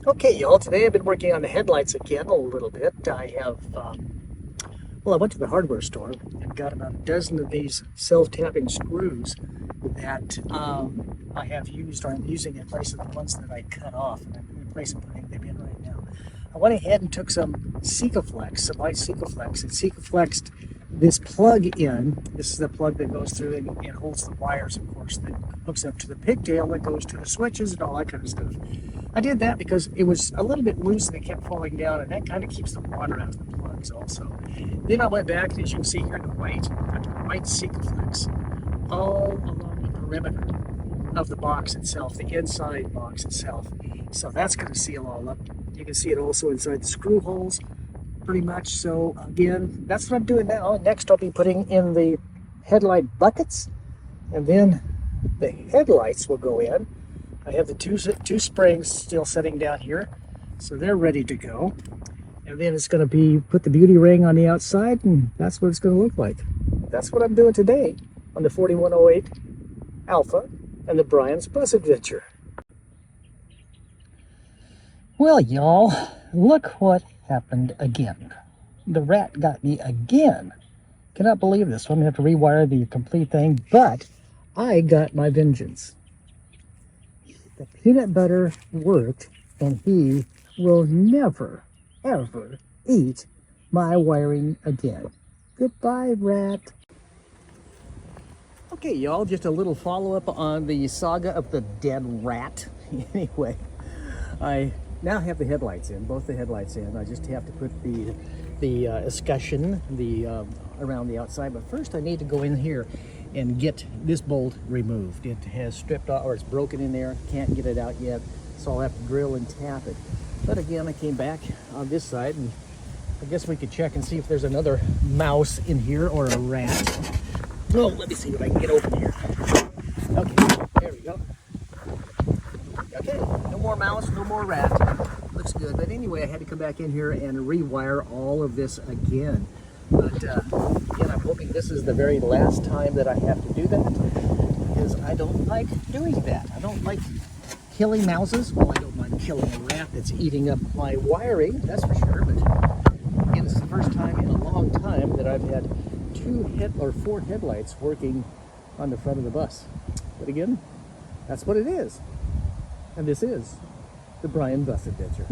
Okay, y'all, today I've been working on the headlights again a little bit. I went to the hardware store and got about a dozen of these self-tapping screws that I have used or I'm using in place of the ones that I cut off. And I'm in the place of putting them in right now. I went ahead and took some Sikaflex, some white Sikaflex, and Sikaflexed this plug in. This is the plug that goes through and it holds the wires, of course, that hooks up to the pigtail that goes to the switches and all that kind of stuff. I did that because it was a little bit loose and it kept falling down, and that kind of keeps the water out of the plugs also. Then I went back, and as you can see here, the white Sikaflex all along the perimeter of the box itself, the inside box itself. So that's going to seal all up. You can see it also inside the screw holes, pretty much. So again, that's what I'm doing now. Next, I'll be putting in the headlight buckets, and then the headlights will go in. I have the two springs still sitting down here, so they're ready to go. And then it's going to be put the beauty ring on the outside, and that's what it's going to look like. That's what I'm doing today on the 4108 Alpha and the Brian's Bus Adventure. Well, y'all, look what happened again. The rat got me again. Cannot believe this. So I'm going to have to rewire the complete thing, but I got my vengeance. The peanut butter worked, and he will never, ever eat my wiring again. Goodbye, rat. Okay, y'all, just a little follow-up on the saga of the dead rat. Anyway, I now have the headlights in, both the headlights in. I just have to put the escutcheon around the outside. But first I need to go in here and get this bolt removed. It has stripped off, or it's broken in there. Can't get it out yet, so I'll have to drill and tap it. But again, I came back on this side, and I guess we could check and see if there's another mouse in here or a rat. Oh, let me see if I can get open here. Okay, there we go. Okay, no more mouse, no more rat. Looks good. But anyway, I had to come back in here and rewire all of this again. But again, I'm hoping this is the very last time that I have to do that, because I don't like doing that. I don't like killing mouses. Well, I don't mind killing a rat that's eating up my wiring, that's for sure. But again, it's the first time in a long time that I've had four headlights working on the front of the bus. But again, that's what it is. And this is the Brian Bus Adventure.